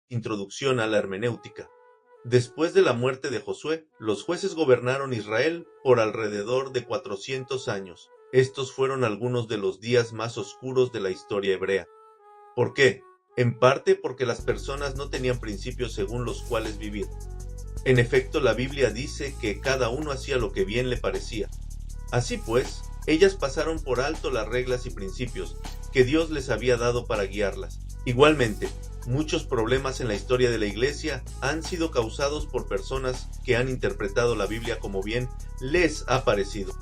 Introducción a la hermenéutica. Después de la muerte de Josué, los jueces gobernaron Israel por alrededor de 400 años. Estos fueron algunos de los días más oscuros de la historia hebrea. ¿Por qué? En parte porque las personas no tenían principios según los cuales vivir. En efecto, la Biblia dice que cada uno hacía lo que bien le parecía. Así pues, ellas pasaron por alto las reglas y principios que Dios les había dado para guiarlas. Igualmente, muchos problemas en la historia de la Iglesia han sido causados por personas que han interpretado la Biblia como bien les ha parecido.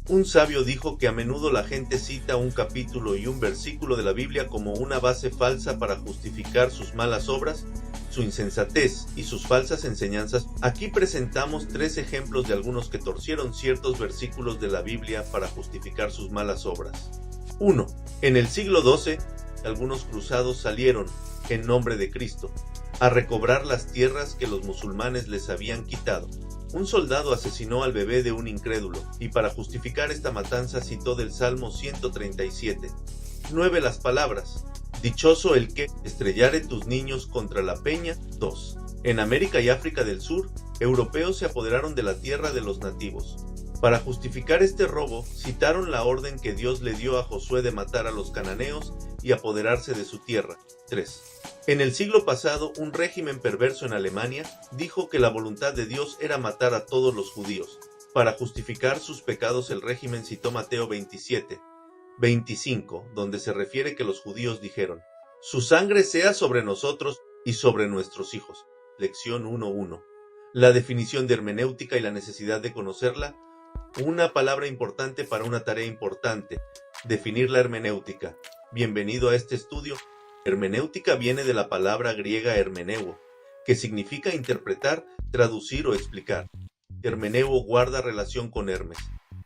Un sabio dijo que a menudo la gente cita un capítulo y un versículo de la Biblia como una base falsa para justificar sus malas obras, su insensatez y sus falsas enseñanzas. Aquí presentamos 3 ejemplos de algunos que torcieron ciertos versículos de la Biblia para justificar sus malas obras. 1. En el siglo XII, algunos cruzados salieron, en nombre de Cristo, a recobrar las tierras que los musulmanes les habían quitado. Un soldado asesinó al bebé de un incrédulo, y para justificar esta matanza citó del Salmo 137. 9 las palabras: dichoso el que estrellare tus niños contra la peña. 2. En América y África del Sur, europeos se apoderaron de la tierra de los nativos. Para justificar este robo, citaron la orden que Dios le dio a Josué de matar a los cananeos y apoderarse de su tierra. 3. En el siglo pasado, un régimen perverso en Alemania dijo que la voluntad de Dios era matar a todos los judíos. Para justificar sus pecados, el régimen citó Mateo 27:25, donde se refiere que los judíos dijeron: su sangre sea sobre nosotros y sobre nuestros hijos. Lección 1.1. La definición de hermenéutica y la necesidad de conocerla. Una palabra importante para una tarea importante: definir la hermenéutica. Bienvenido a este estudio. Hermenéutica viene de la palabra griega hermeneuo, que significa interpretar, traducir o explicar. Hermeneuo guarda relación con Hermes.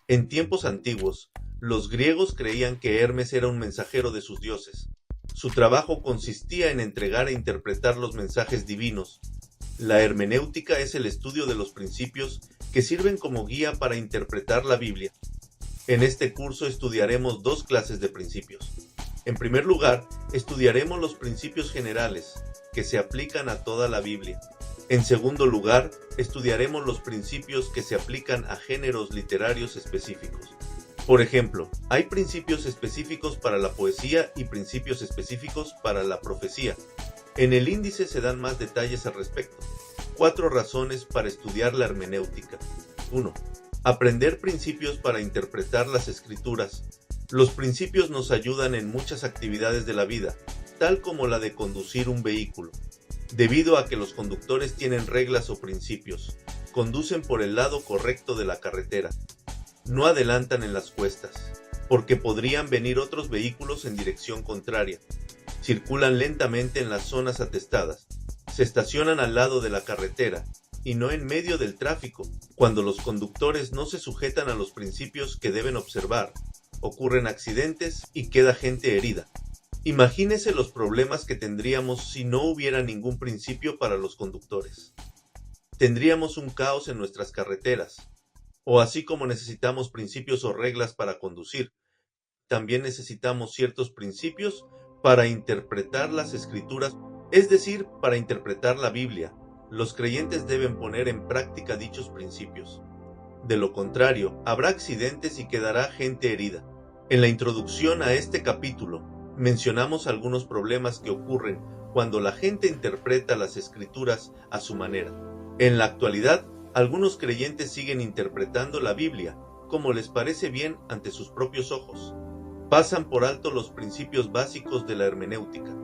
En tiempos antiguos, los griegos creían que Hermes era un mensajero de sus dioses. Su trabajo consistía en entregar e interpretar los mensajes divinos. La hermenéutica es el estudio de los principios que sirven como guía para interpretar la Biblia. En este curso estudiaremos 2 clases de principios. En primer lugar, estudiaremos los principios generales, que se aplican a toda la Biblia. En segundo lugar, estudiaremos los principios que se aplican a géneros literarios específicos. Por ejemplo, hay principios específicos para la poesía y principios específicos para la profecía. En el índice se dan más detalles al respecto. 4 razones para estudiar la hermenéutica. 1. Aprender principios para interpretar las escrituras. Los principios nos ayudan en muchas actividades de la vida, tal como la de conducir un vehículo. Debido a que los conductores tienen reglas o principios, conducen por el lado correcto de la carretera. No adelantan en las cuestas, porque podrían venir otros vehículos en dirección contraria. Circulan lentamente en las zonas atestadas. Se estacionan al lado de la carretera y no en medio del tráfico. Cuando los conductores no se sujetan a los principios que deben observar, ocurren accidentes y queda gente herida. Imagínese los problemas que tendríamos si no hubiera ningún principio para los conductores. Tendríamos un caos en nuestras carreteras. O así como necesitamos principios o reglas para conducir, también necesitamos ciertos principios para interpretar las escrituras, es decir, para interpretar la Biblia. Los creyentes deben poner en práctica dichos principios. De lo contrario, habrá accidentes y quedará gente herida. En la introducción a este capítulo, mencionamos algunos problemas que ocurren cuando la gente interpreta las escrituras a su manera. En la actualidad, algunos creyentes siguen interpretando la Biblia como les parece bien ante sus propios ojos. Pasan por alto los principios básicos de la hermenéutica.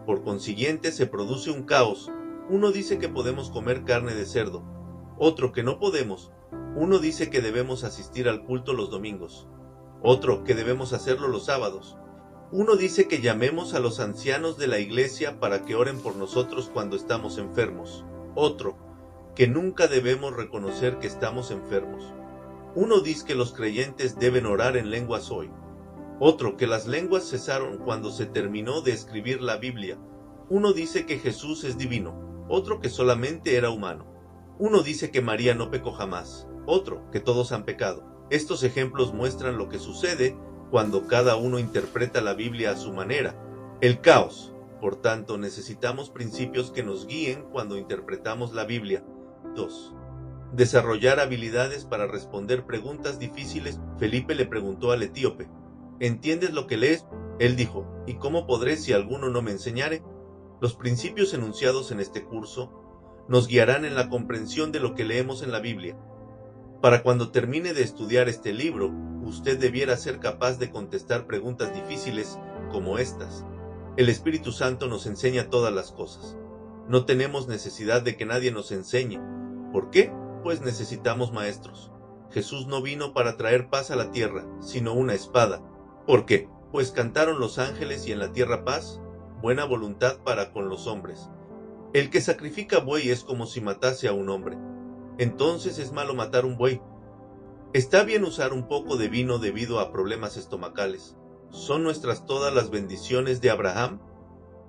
Por consiguiente, se produce un caos. Uno dice que podemos comer carne de cerdo, otro que no podemos. Uno dice que debemos asistir al culto los domingos, otro que debemos hacerlo los sábados. Uno dice que llamemos a los ancianos de la iglesia para que oren por nosotros cuando estamos enfermos, otro que nunca debemos reconocer que estamos enfermos. Uno dice que los creyentes deben orar en lenguas hoy, otro que las lenguas cesaron cuando se terminó de escribir la Biblia. Uno dice que Jesús es divino, otro que solamente era humano. Uno dice que María no pecó jamás, otro que todos han pecado. Estos ejemplos muestran lo que sucede cuando cada uno interpreta la Biblia a su manera. El caos. Por tanto, necesitamos principios que nos guíen cuando interpretamos la Biblia. 2. Desarrollar habilidades para responder preguntas difíciles. Felipe le preguntó al etíope: ¿entiendes lo que lees? Él dijo: ¿y cómo podré si alguno no me enseñare? Los principios enunciados en este curso nos guiarán en la comprensión de lo que leemos en la Biblia. Para cuando termine de estudiar este libro, usted debiera ser capaz de contestar preguntas difíciles como estas. El Espíritu Santo nos enseña todas las cosas. No tenemos necesidad de que nadie nos enseñe. ¿Por qué? Pues necesitamos maestros. Jesús no vino para traer paz a la tierra, sino una espada. ¿Por qué? Pues cantaron los ángeles y en la tierra paz, buena voluntad para con los hombres. El que sacrifica buey es como si matase a un hombre. Entonces es malo matar un buey. Está bien usar un poco de vino debido a problemas estomacales. ¿Son nuestras todas las bendiciones de Abraham?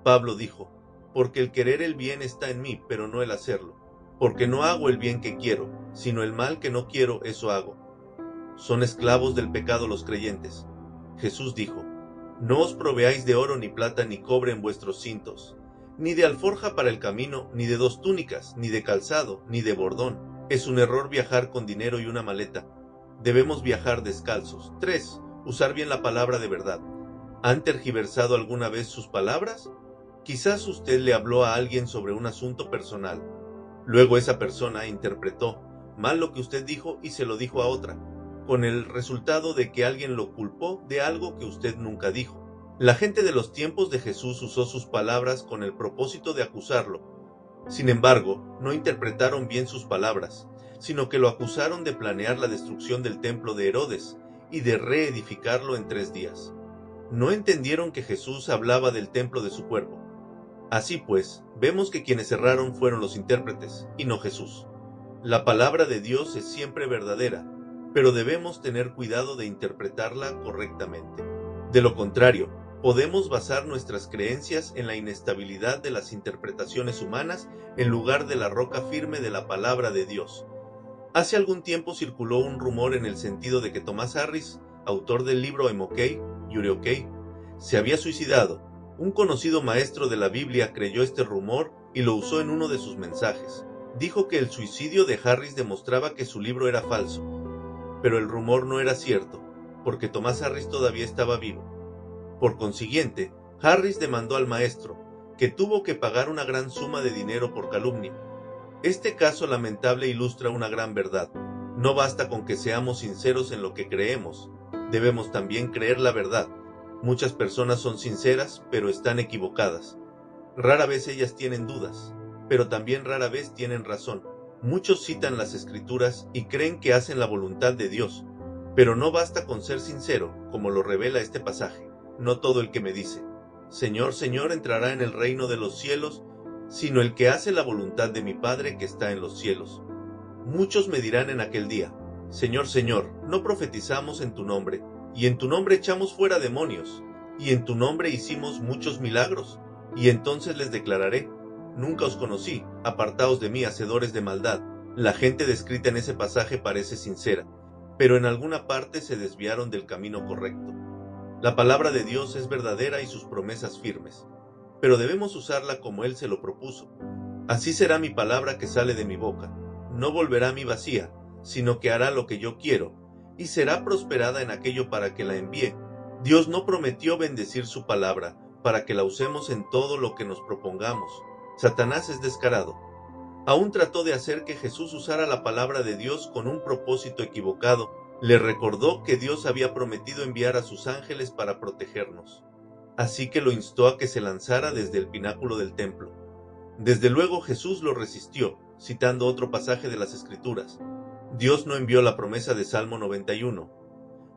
Pablo dijo: porque el querer el bien está en mí, pero no el hacerlo. Porque no hago el bien que quiero, sino el mal que no quiero, eso hago. Son esclavos del pecado los creyentes. Jesús dijo: no os proveáis de oro ni plata ni cobre en vuestros cintos, ni de alforja para el camino, ni de 2 túnicas, ni de calzado, ni de bordón. Es un error viajar con dinero y una maleta. Debemos viajar descalzos. 3. Usar bien la palabra de verdad. ¿Han tergiversado alguna vez sus palabras? Quizás usted le habló a alguien sobre un asunto personal. Luego esa persona interpretó mal lo que usted dijo y se lo dijo a otra, con el resultado de que alguien lo culpó de algo que usted nunca dijo. La gente de los tiempos de Jesús usó sus palabras con el propósito de acusarlo. Sin embargo, no interpretaron bien sus palabras, sino que lo acusaron de planear la destrucción del templo de Herodes y de reedificarlo en 3 días. No entendieron que Jesús hablaba del templo de su cuerpo. Así pues, vemos que quienes erraron fueron los intérpretes, y no Jesús. La palabra de Dios es siempre verdadera, pero debemos tener cuidado de interpretarla correctamente. De lo contrario, podemos basar nuestras creencias en la inestabilidad de las interpretaciones humanas en lugar de la roca firme de la palabra de Dios. Hace algún tiempo circuló un rumor en el sentido de que Thomas Harris, autor del libro Emoquei, Yurioquei, se había suicidado. Un conocido maestro de la Biblia creyó este rumor y lo usó en uno de sus mensajes. Dijo que el suicidio de Harris demostraba que su libro era falso. Pero el rumor no era cierto, porque Thomas Harris todavía estaba vivo. Por consiguiente, Harris demandó al maestro, que tuvo que pagar una gran suma de dinero por calumnia. Este caso lamentable ilustra una gran verdad. No basta con que seamos sinceros en lo que creemos, debemos también creer la verdad. Muchas personas son sinceras, pero están equivocadas. Rara vez ellas tienen dudas, pero también rara vez tienen razón. Muchos citan las Escrituras y creen que hacen la voluntad de Dios, pero no basta con ser sincero, como lo revela este pasaje. No todo el que me dice, Señor, Señor, entrará en el reino de los cielos, sino el que hace la voluntad de mi Padre que está en los cielos. Muchos me dirán en aquel día, Señor, Señor, ¿no profetizamos en tu nombre? Y en tu nombre echamos fuera demonios, y en tu nombre hicimos muchos milagros. Y entonces les declararé, nunca os conocí, apartaos de mí, hacedores de maldad. La gente descrita en ese pasaje parece sincera, pero en alguna parte se desviaron del camino correcto. La palabra de Dios es verdadera y sus promesas firmes, pero debemos usarla como Él se lo propuso. Así será mi palabra que sale de mi boca. No volverá a mí vacía, sino que hará lo que yo quiero, y será prosperada en aquello para que la envíe. Dios no prometió bendecir su palabra para que la usemos en todo lo que nos propongamos. Satanás es descarado. Aún trató de hacer que Jesús usara la palabra de Dios con un propósito equivocado. Le recordó que Dios había prometido enviar a sus ángeles para protegernos. Así que lo instó a que se lanzara desde el pináculo del templo. Desde luego Jesús lo resistió, citando otro pasaje de las Escrituras. Dios no envió la promesa de Salmo 91,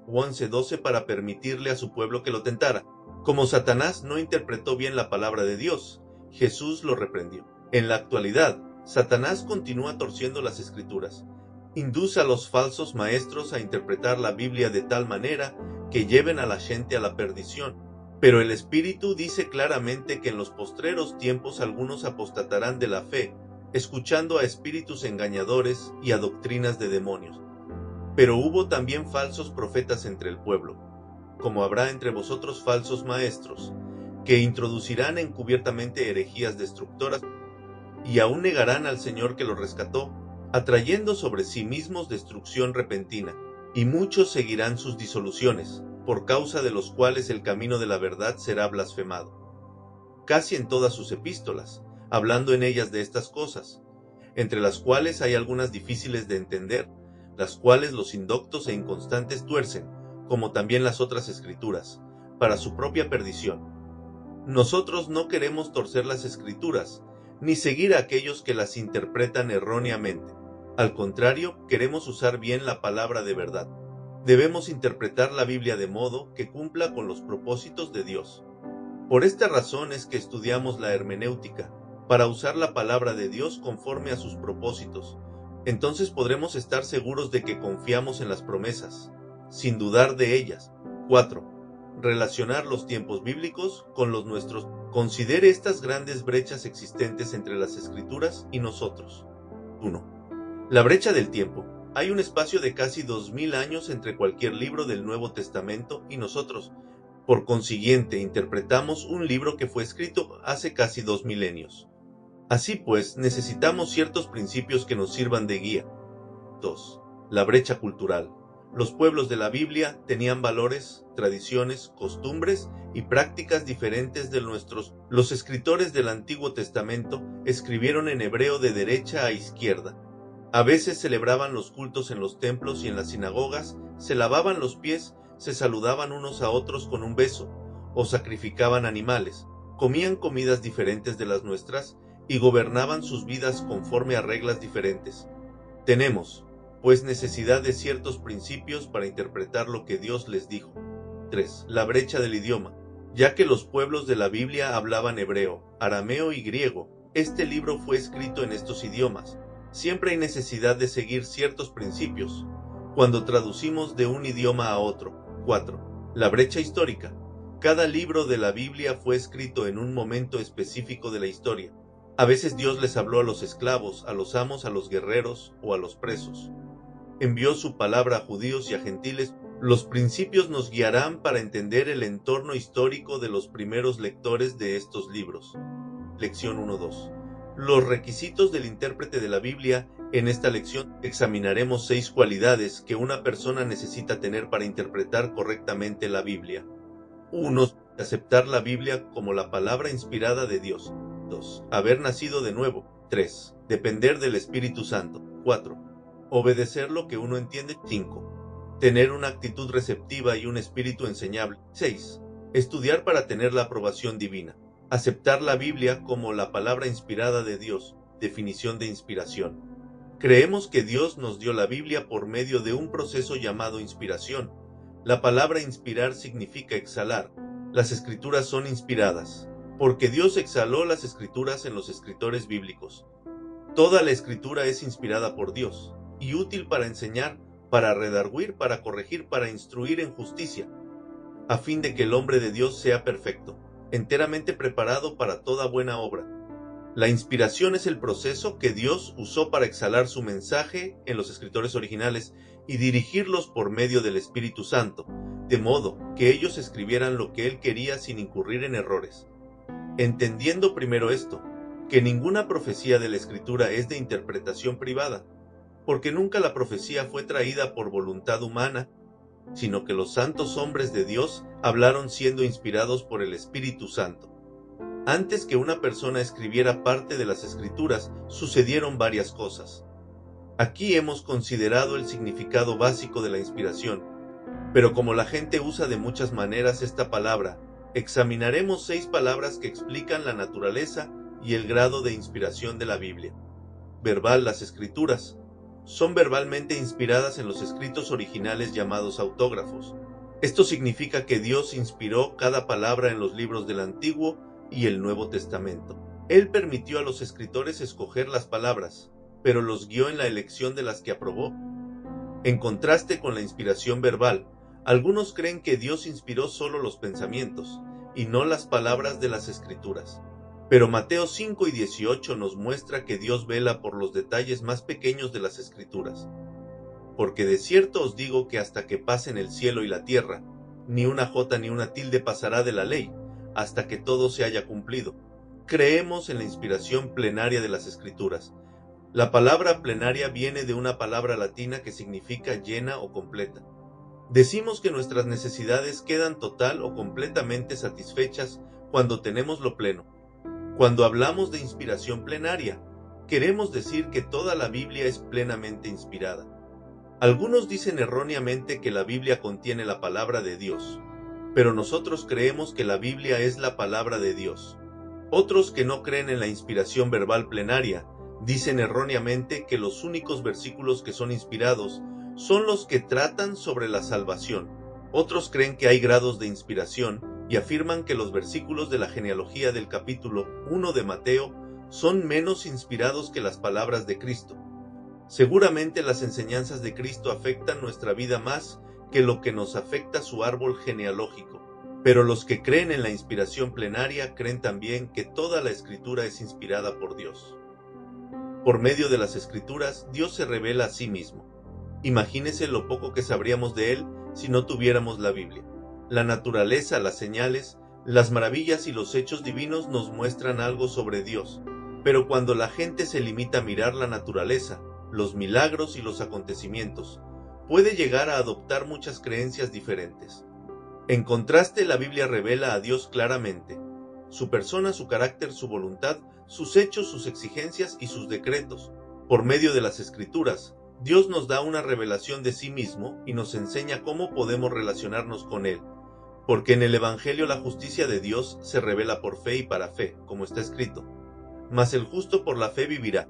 11:12 para permitirle a su pueblo que lo tentara. Como Satanás no interpretó bien la palabra de Dios, Jesús lo reprendió. En la actualidad, Satanás continúa torciendo las Escrituras. Induce a los falsos maestros a interpretar la Biblia de tal manera que lleven a la gente a la perdición. Pero el Espíritu dice claramente que en los postreros tiempos algunos apostatarán de la fe, escuchando a espíritus engañadores y a doctrinas de demonios. Pero hubo también falsos profetas entre el pueblo, como habrá entre vosotros falsos maestros, que introducirán encubiertamente herejías destructoras y aún negarán al Señor que los rescató, atrayendo sobre sí mismos destrucción repentina, y muchos seguirán sus disoluciones, por causa de los cuales el camino de la verdad será blasfemado. Casi en todas sus epístolas, hablando en ellas de estas cosas, entre las cuales hay algunas difíciles de entender, las cuales los indoctos e inconstantes tuercen, como también las otras escrituras, para su propia perdición. Nosotros no queremos torcer las escrituras, ni seguir a aquellos que las interpretan erróneamente. Al contrario, queremos usar bien la palabra de verdad. Debemos interpretar la Biblia de modo que cumpla con los propósitos de Dios. Por esta razón es que estudiamos la hermenéutica, para usar la palabra de Dios conforme a sus propósitos. Entonces podremos estar seguros de que confiamos en las promesas, sin dudar de ellas. 4. Relacionar los tiempos bíblicos con los nuestros. Considere estas grandes brechas existentes entre las Escrituras y nosotros. 1. La brecha del tiempo. Hay un espacio de casi 2000 años entre cualquier libro del Nuevo Testamento y nosotros. Por consiguiente, interpretamos un libro que fue escrito hace casi 2 milenios. Así pues, necesitamos ciertos principios que nos sirvan de guía. 2. La brecha cultural. Los pueblos de la Biblia tenían valores, tradiciones, costumbres y prácticas diferentes de nuestros. Los escritores del Antiguo Testamento escribieron en hebreo de derecha a izquierda. A veces celebraban los cultos en los templos y en las sinagogas, se lavaban los pies, se saludaban unos a otros con un beso, o sacrificaban animales, comían comidas diferentes de las nuestras y gobernaban sus vidas conforme a reglas diferentes. Tenemos, pues, necesidad de ciertos principios para interpretar lo que Dios les dijo. 3. La brecha del idioma. Ya que los pueblos de la Biblia hablaban hebreo, arameo y griego, este libro fue escrito en estos idiomas. Siempre hay necesidad de seguir ciertos principios cuando traducimos de un idioma a otro. 4. La brecha histórica. Cada libro de la Biblia fue escrito en un momento específico de la historia. A veces Dios les habló a los esclavos, a los amos, a los guerreros o a los presos. Envió su palabra a judíos y a gentiles. Los principios nos guiarán para entender el entorno histórico de los primeros lectores de estos libros. Lección 1.2. Los requisitos del intérprete de la Biblia. En esta lección examinaremos 6 cualidades que una persona necesita tener para interpretar correctamente la Biblia. 1. Aceptar la Biblia como la palabra inspirada de Dios. 2. Haber nacido de nuevo. 3. Depender del Espíritu Santo. 4. Obedecer lo que uno entiende. 5. Tener una actitud receptiva y un espíritu enseñable. 6. Estudiar para tener la aprobación divina. Aceptar la Biblia como la palabra inspirada de Dios. Definición de inspiración. Creemos que Dios nos dio la Biblia por medio de un proceso llamado inspiración. La palabra inspirar significa exhalar. Las escrituras son inspiradas, porque Dios exhaló las escrituras en los escritores bíblicos. Toda la escritura es inspirada por Dios, y útil para enseñar, para redarguir, para corregir, para instruir en justicia, a fin de que el hombre de Dios sea perfecto, enteramente preparado para toda buena obra. La inspiración es el proceso que Dios usó para exhalar su mensaje en los escritores originales y dirigirlos por medio del Espíritu Santo, de modo que ellos escribieran lo que Él quería sin incurrir en errores. Entendiendo primero esto, que ninguna profecía de la Escritura es de interpretación privada, porque nunca la profecía fue traída por voluntad humana, sino que los santos hombres de Dios hablaron siendo inspirados por el Espíritu Santo. Antes que una persona escribiera parte de las Escrituras, sucedieron varias cosas. Aquí hemos considerado el significado básico de la inspiración, pero como la gente usa de muchas maneras esta palabra, examinaremos 6 palabras que explican la naturaleza y el grado de inspiración de la Biblia. Verbal. Las Escrituras son verbalmente inspiradas en los escritos originales llamados autógrafos. Esto significa que Dios inspiró cada palabra en los libros del Antiguo y el Nuevo Testamento. Él permitió a los escritores escoger las palabras, pero los guió en la elección de las que aprobó. En contraste con la inspiración verbal, algunos creen que Dios inspiró solo los pensamientos, y no las palabras de las Escrituras. Pero Mateo 5 y 18 nos muestra que Dios vela por los detalles más pequeños de las Escrituras. Porque de cierto os digo que hasta que pasen el cielo y la tierra, ni una jota ni una tilde pasará de la ley, hasta que todo se haya cumplido. Creemos en la inspiración plenaria de las Escrituras. La palabra plenaria viene de una palabra latina que significa llena o completa. Decimos que nuestras necesidades quedan total o completamente satisfechas cuando tenemos lo pleno. Cuando hablamos de inspiración plenaria, queremos decir que toda la Biblia es plenamente inspirada. Algunos dicen erróneamente que la Biblia contiene la palabra de Dios, pero nosotros creemos que la Biblia es la palabra de Dios. Otros que no creen en la inspiración verbal plenaria dicen erróneamente que los únicos versículos que son inspirados son los que tratan sobre la salvación. Otros creen que hay grados de inspiración y afirman que los versículos de la genealogía del capítulo 1 de Mateo son menos inspirados que las palabras de Cristo. Seguramente las enseñanzas de Cristo afectan nuestra vida más que lo que nos afecta su árbol genealógico. Pero los que creen en la inspiración plenaria creen también que toda la Escritura es inspirada por Dios. Por medio de las Escrituras, Dios se revela a sí mismo. Imagínese lo poco que sabríamos de Él si no tuviéramos la Biblia. La naturaleza, las señales, las maravillas y los hechos divinos nos muestran algo sobre Dios. Pero cuando la gente se limita a mirar la naturaleza, los milagros y los acontecimientos, puede llegar a adoptar muchas creencias diferentes. En contraste, la Biblia revela a Dios claramente: su persona, su carácter, su voluntad, sus hechos, sus exigencias y sus decretos. Por medio de las Escrituras, Dios nos da una revelación de sí mismo y nos enseña cómo podemos relacionarnos con Él. Porque en el Evangelio la justicia de Dios se revela por fe y para fe, como está escrito: mas el justo por la fe vivirá.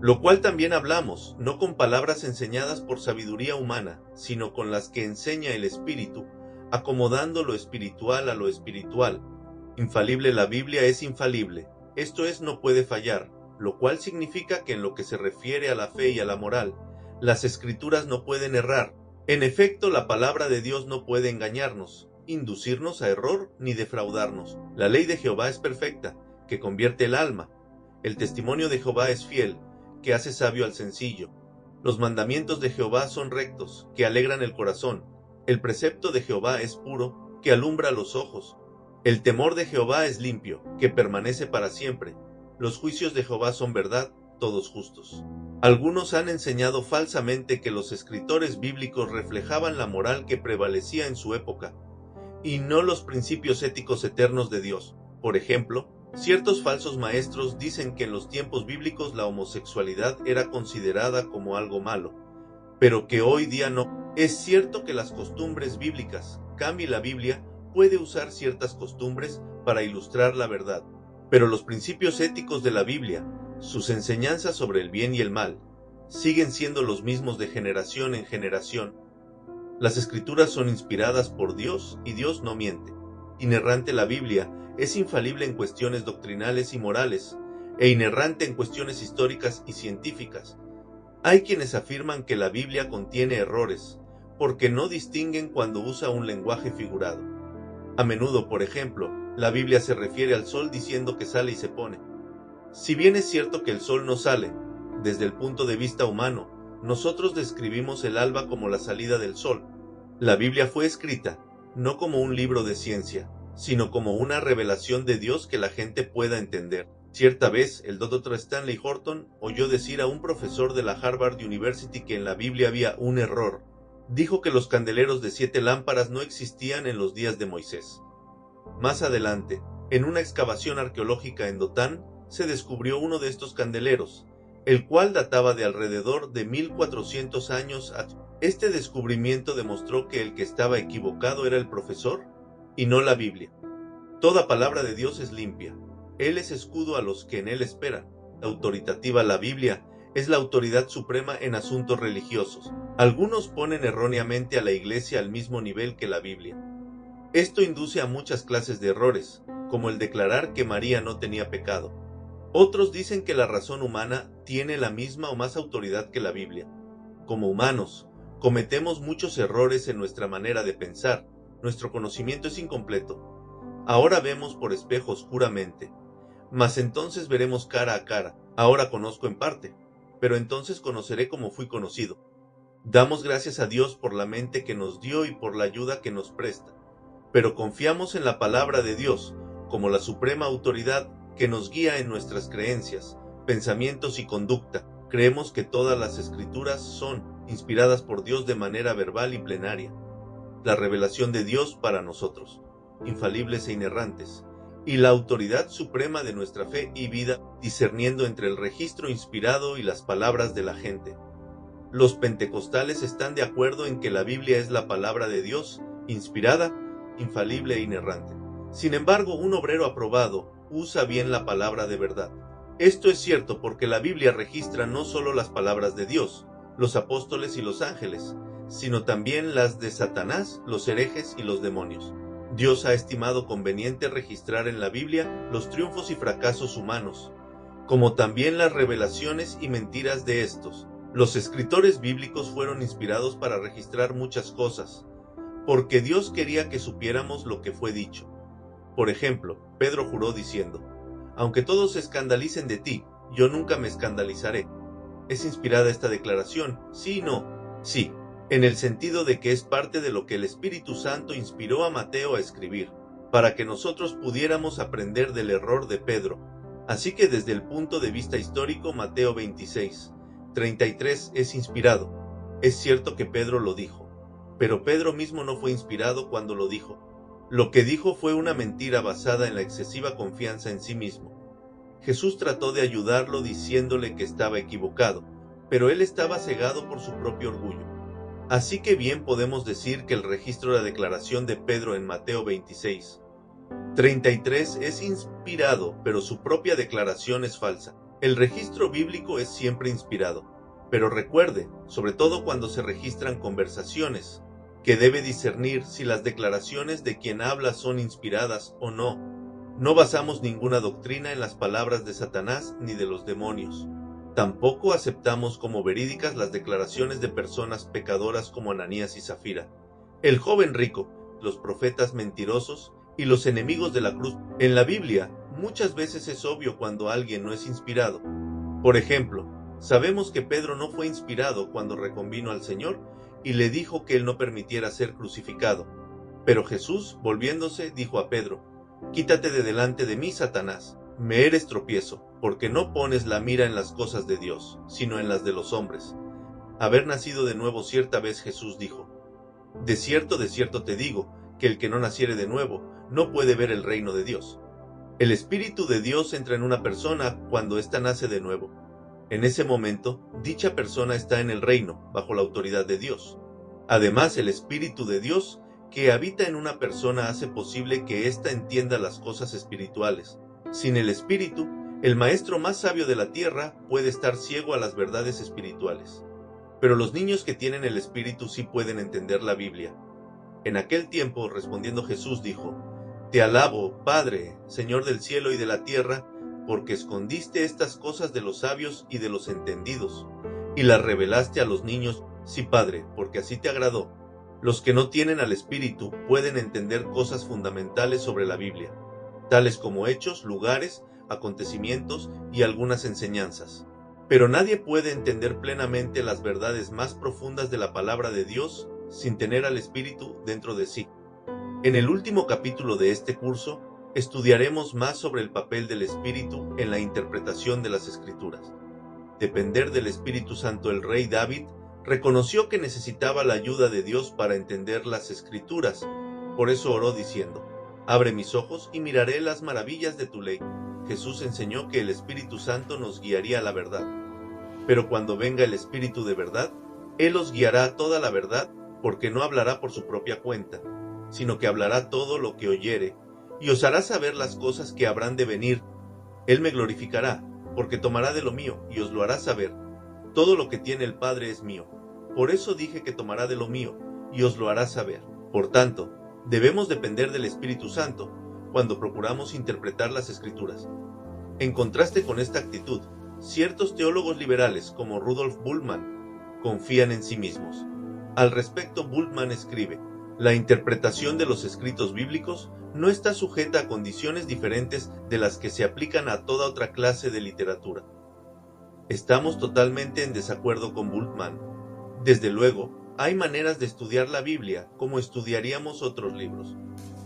Lo cual también hablamos, no con palabras enseñadas por sabiduría humana, sino con las que enseña el Espíritu, acomodando lo espiritual a lo espiritual. Infalible la Biblia es infalible, esto es, no puede fallar, lo cual significa que en lo que se refiere a la fe y a la moral, las Escrituras no pueden errar. En efecto, la palabra de Dios no puede engañarnos, inducirnos a error ni defraudarnos. La ley de Jehová es perfecta, que convierte el alma. El testimonio de Jehová es fiel, que hace sabio al sencillo. Los mandamientos de Jehová son rectos, que alegran el corazón. El precepto de Jehová es puro, que alumbra los ojos. El temor de Jehová es limpio, que permanece para siempre. Los juicios de Jehová son verdad, todos justos. Algunos han enseñado falsamente que los escritores bíblicos reflejaban la moral que prevalecía en su época, y no los principios éticos eternos de Dios. Por ejemplo, ciertos falsos maestros dicen que en los tiempos bíblicos la homosexualidad era considerada como algo malo, pero que hoy día no. Es cierto que las costumbres bíblicas, cambie la Biblia, puede usar ciertas costumbres para ilustrar la verdad, pero los principios éticos de la Biblia, sus enseñanzas sobre el bien y el mal, siguen siendo los mismos de generación en generación. Las Escrituras son inspiradas por Dios y Dios no miente. Inerrante la Biblia es infalible en cuestiones doctrinales y morales, e inerrante en cuestiones históricas y científicas. Hay quienes afirman que la Biblia contiene errores, porque no distinguen cuando usa un lenguaje figurado. A menudo, por ejemplo, la Biblia se refiere al sol diciendo que sale y se pone. Si bien es cierto que el sol no sale, desde el punto de vista humano, nosotros describimos el alba como la salida del sol. La Biblia fue escrita, no como un libro de ciencia, sino como una revelación de Dios que la gente pueda entender. Cierta vez, el Dr. Stanley Horton oyó decir a un profesor de la Harvard University que en la Biblia había un error. Dijo que los candeleros de 7 lámparas no existían en los días de Moisés. Más adelante, en una excavación arqueológica en Dotán, se descubrió uno de estos candeleros, el cual databa de alrededor de 1400 años atrás. Este descubrimiento demostró que el que estaba equivocado era el profesor y no la Biblia. Toda palabra de Dios es limpia. Él es escudo a los que en él esperan. Autoritativa la Biblia es la autoridad suprema en asuntos religiosos. Algunos ponen erróneamente a la Iglesia al mismo nivel que la Biblia. Esto induce a muchas clases de errores, como el declarar que María no tenía pecado. Otros dicen que la razón humana tiene la misma o más autoridad que la Biblia. Como humanos, cometemos muchos errores en nuestra manera de pensar. Nuestro conocimiento es incompleto. Ahora vemos por espejo oscuramente, mas entonces veremos cara a cara. Ahora conozco en parte, pero entonces conoceré como fui conocido. Damos gracias a Dios por la mente que nos dio y por la ayuda que nos presta, pero confiamos en la palabra de Dios, como la suprema autoridad que nos guía en nuestras creencias, pensamientos y conducta. Creemos que todas las escrituras son inspiradas por Dios de manera verbal y plenaria. La revelación de Dios para nosotros, infalibles e inerrantes, y la autoridad suprema de nuestra fe y vida, discerniendo entre el registro inspirado y las palabras de la gente. Los pentecostales están de acuerdo en que la Biblia es la palabra de Dios, inspirada, infalible e inerrante. Sin embargo, un obrero aprobado usa bien la palabra de verdad. Esto es cierto porque la Biblia registra no solo las palabras de Dios, los apóstoles y los ángeles, sino también las de Satanás, los herejes y los demonios. Dios ha estimado conveniente registrar en la Biblia los triunfos y fracasos humanos, como también las revelaciones y mentiras de estos. Los escritores bíblicos fueron inspirados para registrar muchas cosas, porque Dios quería que supiéramos lo que fue dicho. Por ejemplo, Pedro juró diciendo: «Aunque todos se escandalicen de ti, yo nunca me escandalizaré». ¿Es inspirada esta declaración? Sí y no. Sí, en el sentido de que es parte de lo que el Espíritu Santo inspiró a Mateo a escribir, para que nosotros pudiéramos aprender del error de Pedro. Así que desde el punto de vista histórico, Mateo 26:33 es inspirado. Es cierto que Pedro lo dijo, pero Pedro mismo no fue inspirado cuando lo dijo. Lo que dijo fue una mentira basada en la excesiva confianza en sí mismo. Jesús trató de ayudarlo diciéndole que estaba equivocado, pero él estaba cegado por su propio orgullo. Así que bien podemos decir que el registro de la declaración de Pedro en Mateo 26:33 es inspirado, pero su propia declaración es falsa. El registro bíblico es siempre inspirado, pero recuerde, sobre todo cuando se registran conversaciones, que debe discernir si las declaraciones de quien habla son inspiradas o no. No basamos ninguna doctrina en las palabras de Satanás ni de los demonios. Tampoco aceptamos como verídicas las declaraciones de personas pecadoras como Ananías y Zafira, el joven rico, los profetas mentirosos y los enemigos de la cruz. En la Biblia, muchas veces es obvio cuando alguien no es inspirado. Por ejemplo, sabemos que Pedro no fue inspirado cuando reconvino al Señor y le dijo que él no permitiera ser crucificado. Pero Jesús, volviéndose, dijo a Pedro: «Quítate de delante de mí, Satanás. Me eres tropiezo, porque no pones la mira en las cosas de Dios, sino en las de los hombres». Haber nacido de nuevo cierta vez Jesús dijo: de cierto te digo, que el que no naciere de nuevo, no puede ver el reino de Dios». El Espíritu de Dios entra en una persona cuando ésta nace de nuevo. En ese momento, dicha persona está en el reino, bajo la autoridad de Dios. Además, el Espíritu de Dios que habita en una persona hace posible que ésta entienda las cosas espirituales. Sin el Espíritu, el maestro más sabio de la tierra puede estar ciego a las verdades espirituales. Pero los niños que tienen el Espíritu sí pueden entender la Biblia. En aquel tiempo, respondiendo Jesús, dijo: «Te alabo, Padre, Señor del cielo y de la tierra, porque escondiste estas cosas de los sabios y de los entendidos, y las revelaste a los niños. Sí, Padre, porque así te agradó». Los que no tienen al Espíritu pueden entender cosas fundamentales sobre la Biblia, tales como hechos, lugares, acontecimientos y algunas enseñanzas. Pero nadie puede entender plenamente las verdades más profundas de la palabra de Dios sin tener al Espíritu dentro de sí. En el último capítulo de este curso, estudiaremos más sobre el papel del Espíritu en la interpretación de las Escrituras. Depender del Espíritu Santo. El rey David reconoció que necesitaba la ayuda de Dios para entender las Escrituras. Por eso oró diciendo: «Abre mis ojos y miraré las maravillas de tu ley». Jesús enseñó que el Espíritu Santo nos guiaría a la verdad. Pero cuando venga el Espíritu de verdad, Él os guiará a toda la verdad, porque no hablará por su propia cuenta, sino que hablará todo lo que oyere, y os hará saber las cosas que habrán de venir. Él me glorificará, porque tomará de lo mío, y os lo hará saber. Todo lo que tiene el Padre es mío. Por eso dije que tomará de lo mío, y os lo hará saber. Por tanto, debemos depender del Espíritu Santo cuando procuramos interpretar las Escrituras. En contraste con esta actitud, ciertos teólogos liberales como Rudolf Bultmann confían en sí mismos. Al respecto, Bultmann escribe: «La interpretación de los escritos bíblicos no está sujeta a condiciones diferentes de las que se aplican a toda otra clase de literatura». Estamos totalmente en desacuerdo con Bultmann. Desde luego, hay maneras de estudiar la Biblia como estudiaríamos otros libros.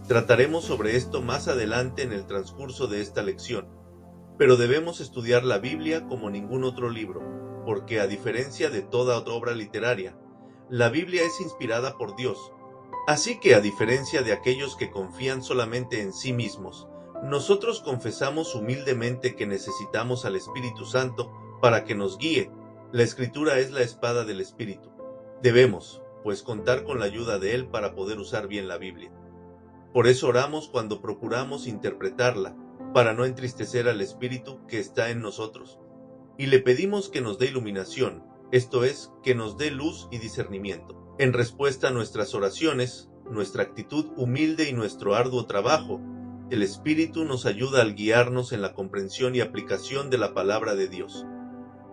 Trataremos sobre esto más adelante en el transcurso de esta lección, pero debemos estudiar la Biblia como ningún otro libro, porque a diferencia de toda otra obra literaria, la Biblia es inspirada por Dios. Así que a diferencia de aquellos que confían solamente en sí mismos, nosotros confesamos humildemente que necesitamos al Espíritu Santo para que nos guíe. La Escritura es la espada del Espíritu. Debemos, pues, contar con la ayuda de Él para poder usar bien la Biblia. Por eso oramos cuando procuramos interpretarla, para no entristecer al Espíritu que está en nosotros. Y le pedimos que nos dé iluminación, esto es, que nos dé luz y discernimiento. En respuesta a nuestras oraciones, nuestra actitud humilde y nuestro arduo trabajo, el Espíritu nos ayuda al guiarnos en la comprensión y aplicación de la palabra de Dios.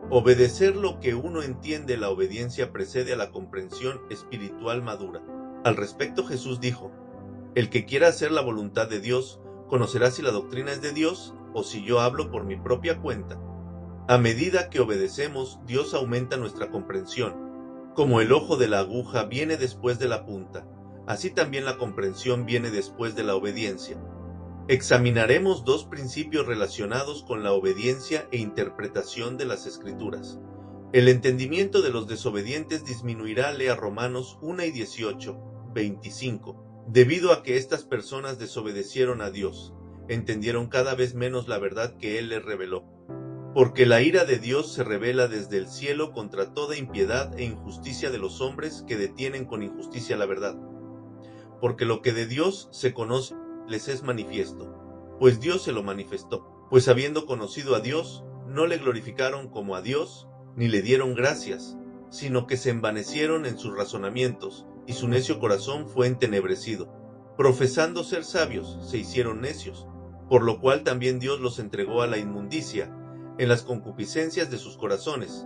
Obedecer lo que uno entiende, la obediencia precede a la comprensión espiritual madura. Al respecto, Jesús dijo: el que quiera hacer la voluntad de Dios, conocerá si la doctrina es de Dios o si yo hablo por mi propia cuenta. A medida que obedecemos, Dios aumenta nuestra comprensión. Como el ojo de la aguja viene después de la punta, así también la comprensión viene después de la obediencia. Examinaremos dos principios relacionados con la obediencia e interpretación de las Escrituras. El entendimiento de los desobedientes disminuirá, lea Romanos 1:18, 25. Debido a que estas personas desobedecieron a Dios, entendieron cada vez menos la verdad que Él les reveló. Porque la ira de Dios se revela desde el cielo contra toda impiedad e injusticia de los hombres que detienen con injusticia la verdad. Porque lo que de Dios se conoce les es manifiesto, pues Dios se lo manifestó. Pues habiendo conocido a Dios, no le glorificaron como a Dios, ni le dieron gracias, sino que se envanecieron en sus razonamientos, y su necio corazón fue entenebrecido. Profesando ser sabios, se hicieron necios, por lo cual también Dios los entregó a la inmundicia, en las concupiscencias de sus corazones,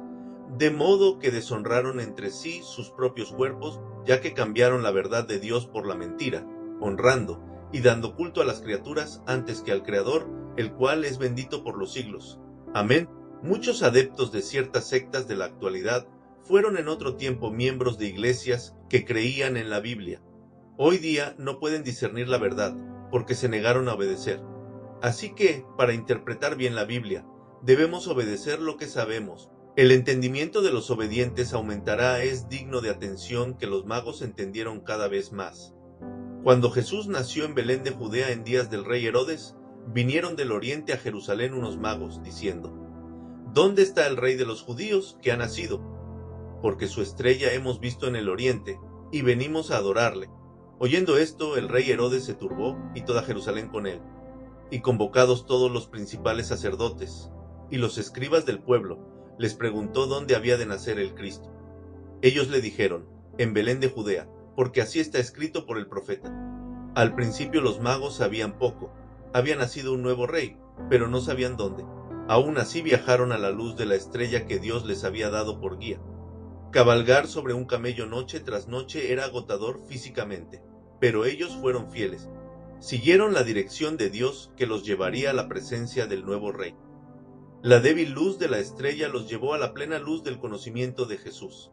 de modo que deshonraron entre sí sus propios cuerpos, ya que cambiaron la verdad de Dios por la mentira, honrando y dando culto a las criaturas antes que al Creador, el cual es bendito por los siglos. Amén. Muchos adeptos de ciertas sectas de la actualidad fueron en otro tiempo miembros de iglesias que creían en la Biblia. Hoy día no pueden discernir la verdad, porque se negaron a obedecer. Así que, para interpretar bien la Biblia, debemos obedecer lo que sabemos. El entendimiento de los obedientes aumentará. Es digno de atención que los magos entendieron cada vez más. Cuando Jesús nació en Belén de Judea en días del rey Herodes, vinieron del oriente a Jerusalén unos magos, diciendo: ¿dónde está el rey de los judíos que ha nacido? Porque su estrella hemos visto en el oriente, y venimos a adorarle. Oyendo esto, el rey Herodes se turbó, y toda Jerusalén con él. Y convocados todos los principales sacerdotes y los escribas del pueblo, les preguntó dónde había de nacer el Cristo. Ellos le dijeron: en Belén de Judea, porque así está escrito por el profeta. Al principio los magos sabían poco, había nacido un nuevo rey, pero no sabían dónde. Aún así viajaron a la luz de la estrella que Dios les había dado por guía. Cabalgar sobre un camello noche tras noche era agotador físicamente, pero ellos fueron fieles. Siguieron la dirección de Dios que los llevaría a la presencia del nuevo rey. La débil luz de la estrella los llevó a la plena luz del conocimiento de Jesús.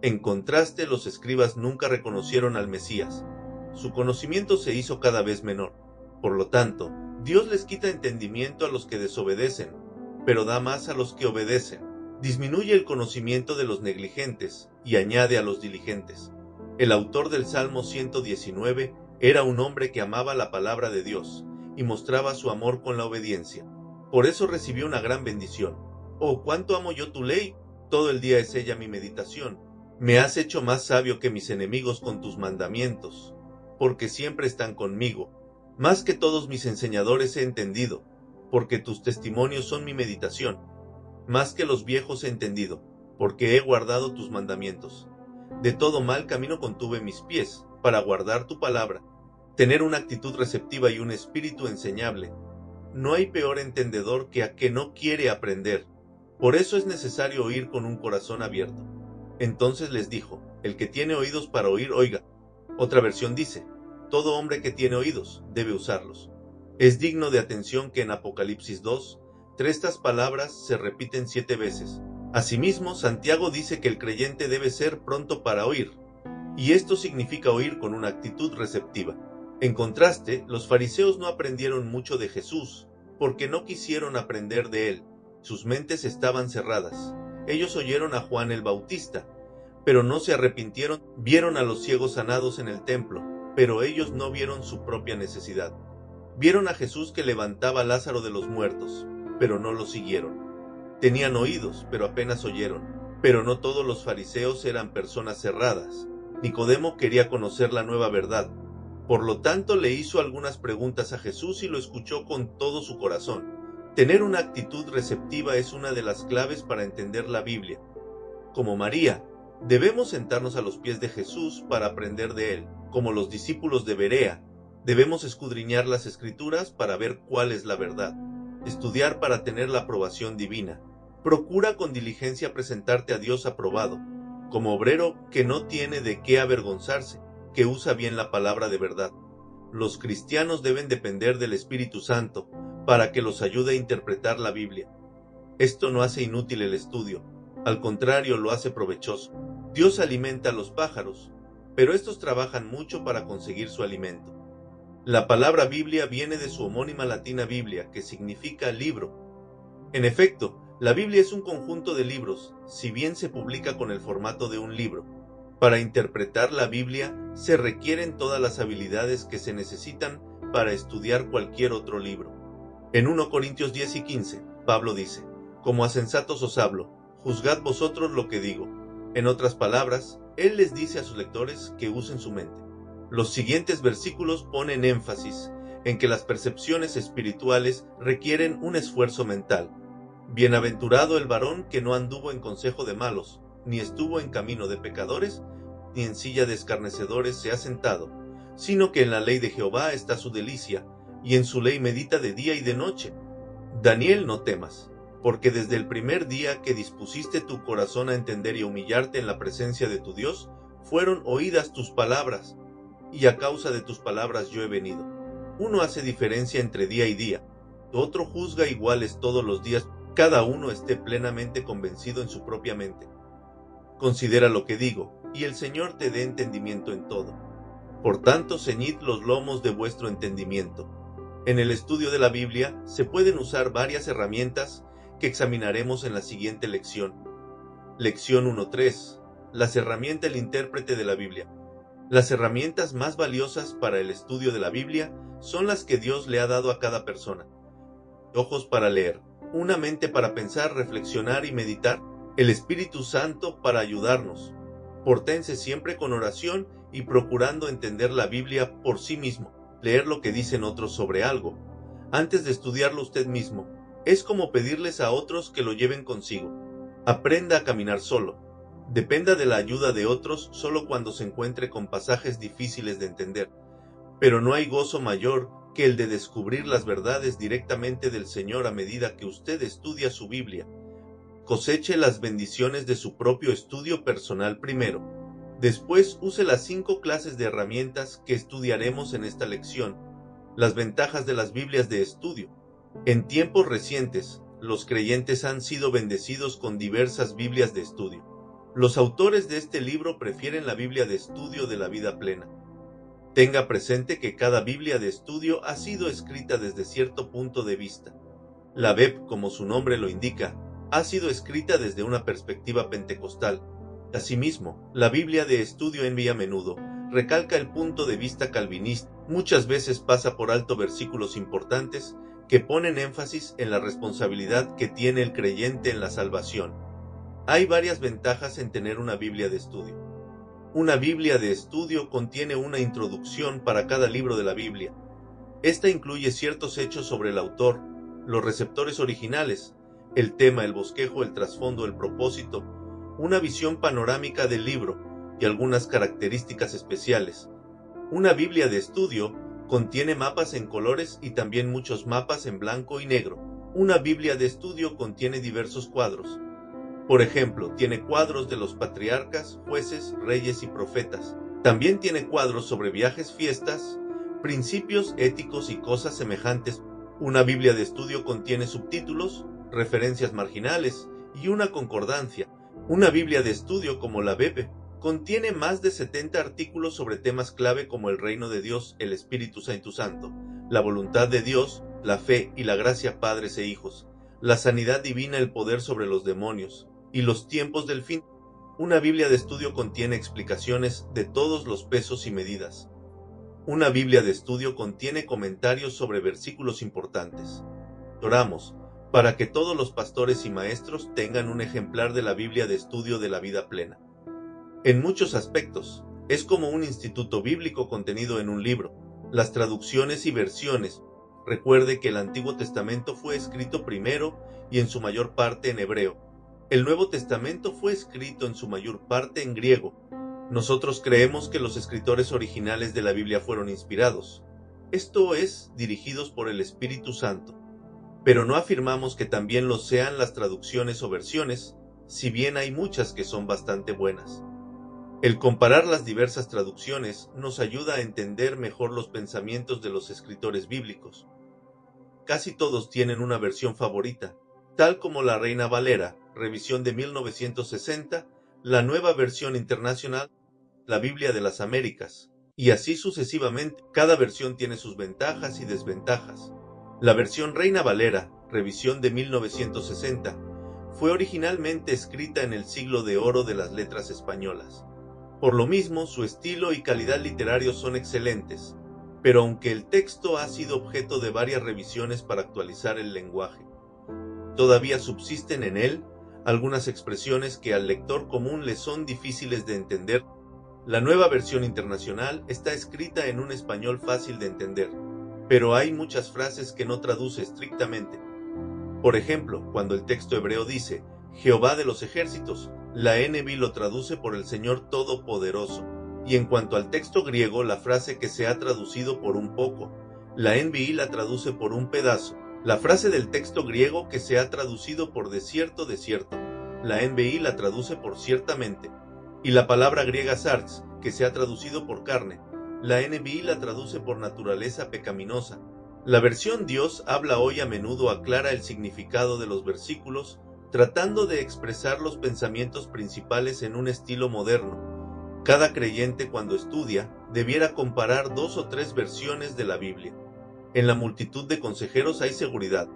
En contraste, los escribas nunca reconocieron al Mesías. Su conocimiento se hizo cada vez menor. Por lo tanto, Dios les quita entendimiento a los que desobedecen, pero da más a los que obedecen. Disminuye el conocimiento de los negligentes y añade a los diligentes. El autor del Salmo 119 era un hombre que amaba la palabra de Dios y mostraba su amor con la obediencia. Por eso recibió una gran bendición. Oh, cuánto amo yo tu ley, todo el día es ella mi meditación. Me has hecho más sabio que mis enemigos con tus mandamientos, porque siempre están conmigo. Más que todos mis enseñadores he entendido, porque tus testimonios son mi meditación. Más que los viejos he entendido, porque he guardado tus mandamientos. De todo mal camino contuve mis pies, para guardar tu palabra. Tener una actitud receptiva y un espíritu enseñable. No hay peor entendedor que a que no quiere aprender. Por eso es necesario oír con un corazón abierto. Entonces les dijo: el que tiene oídos para oír, oiga. Otra versión dice: todo hombre que tiene oídos debe usarlos. Es digno de atención que en Apocalipsis 2, estas palabras se repiten 7 veces. Asimismo, Santiago dice que el creyente debe ser pronto para oír, y esto significa oír con una actitud receptiva. En contraste, los fariseos no aprendieron mucho de Jesús, porque no quisieron aprender de él. Sus mentes estaban cerradas. Ellos oyeron a Juan el Bautista, pero no se arrepintieron. Vieron a los ciegos sanados en el templo, pero ellos no vieron su propia necesidad. Vieron a Jesús que levantaba a Lázaro de los muertos, pero no lo siguieron. Tenían oídos, pero apenas oyeron. Pero no todos los fariseos eran personas cerradas. Nicodemo quería conocer la nueva verdad. Por lo tanto, le hizo algunas preguntas a Jesús y lo escuchó con todo su corazón. Tener una actitud receptiva es una de las claves para entender la Biblia. Como María, debemos sentarnos a los pies de Jesús para aprender de él. Como los discípulos de Berea, debemos escudriñar las Escrituras para ver cuál es la verdad. Estudiar para tener la aprobación divina. Procura con diligencia presentarte a Dios aprobado, como obrero que no tiene de qué avergonzarse, que usa bien la palabra de verdad. Los cristianos deben depender del Espíritu Santo para que los ayude a interpretar la Biblia. Esto no hace inútil el estudio, al contrario lo hace provechoso. Dios alimenta a los pájaros, pero estos trabajan mucho para conseguir su alimento. La palabra Biblia viene de su homónima latina Biblia, que significa libro. En efecto, la Biblia es un conjunto de libros, si bien se publica con el formato de un libro. Para interpretar la Biblia se requieren todas las habilidades que se necesitan para estudiar cualquier otro libro. En 1 Corintios 10 y 15, Pablo dice: como a sensatos os hablo, juzgad vosotros lo que digo. En otras palabras, él les dice a sus lectores que usen su mente. Los siguientes versículos ponen énfasis en que las percepciones espirituales requieren un esfuerzo mental. Bienaventurado el varón que no anduvo en consejo de malos, ni estuvo en camino de pecadores, ni en silla de escarnecedores se ha sentado, sino que en la ley de Jehová está su delicia, y en su ley medita de día y de noche. Daniel, no temas, porque desde el primer día que dispusiste tu corazón a entender y a humillarte en la presencia de tu Dios, fueron oídas tus palabras, y a causa de tus palabras yo he venido. Uno hace diferencia entre día y día, otro juzga iguales todos los días, cada uno esté plenamente convencido en su propia mente. Considera lo que digo, y el Señor te dé entendimiento en todo. Por tanto, ceñid los lomos de vuestro entendimiento. En el estudio de la Biblia se pueden usar varias herramientas que examinaremos en la siguiente lección. Lección 1.3. Las herramientas del intérprete de la Biblia. Las herramientas más valiosas para el estudio de la Biblia son las que Dios le ha dado a cada persona. Ojos para leer, una mente para pensar, reflexionar y meditar, el Espíritu Santo para ayudarnos. Pórtense siempre con oración y procurando entender la Biblia por sí mismo, leer lo que dicen otros sobre algo, antes de estudiarlo usted mismo. Es como pedirles a otros que lo lleven consigo. Aprenda a caminar solo. Dependa de la ayuda de otros solo cuando se encuentre con pasajes difíciles de entender. Pero no hay gozo mayor que el de descubrir las verdades directamente del Señor a medida que usted estudia su Biblia. Coseche las bendiciones de su propio estudio personal primero. Después use las 5 clases de herramientas que estudiaremos en esta lección. Las ventajas de las Biblias de estudio. En tiempos recientes, los creyentes han sido bendecidos con diversas Biblias de estudio. Los autores de este libro prefieren la Biblia de estudio de la vida plena. Tenga presente que cada Biblia de estudio ha sido escrita desde cierto punto de vista. La BEP, como su nombre lo indica, ha sido escrita desde una perspectiva pentecostal. Asimismo, la Biblia de estudio envía a menudo recalca el punto de vista calvinista. Muchas veces pasa por alto versículos importantes que ponen énfasis en la responsabilidad que tiene el creyente en la salvación. Hay varias ventajas en tener una Biblia de estudio. Una Biblia de estudio contiene una introducción para cada libro de la Biblia. Esta incluye ciertos hechos sobre el autor, los receptores originales, el tema, el bosquejo, el trasfondo, el propósito, una visión panorámica del libro y algunas características especiales. Una Biblia de estudio contiene mapas en colores y también muchos mapas en blanco y negro. Una Biblia de estudio contiene diversos cuadros. Por ejemplo, tiene cuadros de los patriarcas, jueces, reyes y profetas. También tiene cuadros sobre viajes, fiestas, principios éticos y cosas semejantes. Una Biblia de estudio contiene subtítulos, referencias marginales y una concordancia. Una Biblia de estudio como la BEP Contiene más de 70 artículos sobre temas clave como el reino de Dios, el Espíritu Santo, la voluntad de Dios, la fe y la gracia padres e hijos, la sanidad divina, el poder sobre los demonios y los tiempos del fin. Una Biblia de estudio contiene explicaciones de todos los pesos y medidas. Una Biblia de estudio contiene comentarios sobre versículos importantes. Oramos para que todos los pastores y maestros tengan un ejemplar de la Biblia de estudio de la vida plena. En muchos aspectos, es como un instituto bíblico contenido en un libro. Las traducciones y versiones. Recuerde que el Antiguo Testamento fue escrito primero y en su mayor parte en hebreo. El Nuevo Testamento fue escrito en su mayor parte en griego. Nosotros creemos que los escritores originales de la Biblia fueron inspirados, esto es, dirigidos por el Espíritu Santo. Pero no afirmamos que también lo sean las traducciones o versiones, si bien hay muchas que son bastante buenas. El comparar las diversas traducciones nos ayuda a entender mejor los pensamientos de los escritores bíblicos. Casi todos tienen una versión favorita, tal como la Reina Valera, revisión de 1960, la Nueva Versión Internacional, la Biblia de las Américas, y así sucesivamente. Cada versión tiene sus ventajas y desventajas. La versión Reina Valera, revisión de 1960, fue originalmente escrita en el siglo de oro de las letras españolas. Por lo mismo, su estilo y calidad literario son excelentes, pero aunque el texto ha sido objeto de varias revisiones para actualizar el lenguaje, todavía subsisten en él algunas expresiones que al lector común le son difíciles de entender. La Nueva Versión Internacional está escrita en un español fácil de entender, pero hay muchas frases que no traduce estrictamente. Por ejemplo, cuando el texto hebreo dice Jehová de los ejércitos, la NBI lo traduce por el Señor Todopoderoso, y en cuanto al texto griego, la frase que se ha traducido por un poco, la NBI la traduce por un pedazo. La frase del texto griego que se ha traducido por desierto, la NBI la traduce por ciertamente, y la palabra griega sarx, que se ha traducido por carne, la NBI la traduce por naturaleza pecaminosa. La versión Dios habla hoy a menudo aclara el significado de los versículos, tratando de expresar los pensamientos principales en un estilo moderno. Cada creyente cuando estudia debiera comparar 2 o 3 versiones de la Biblia. En la multitud de consejeros hay seguridad.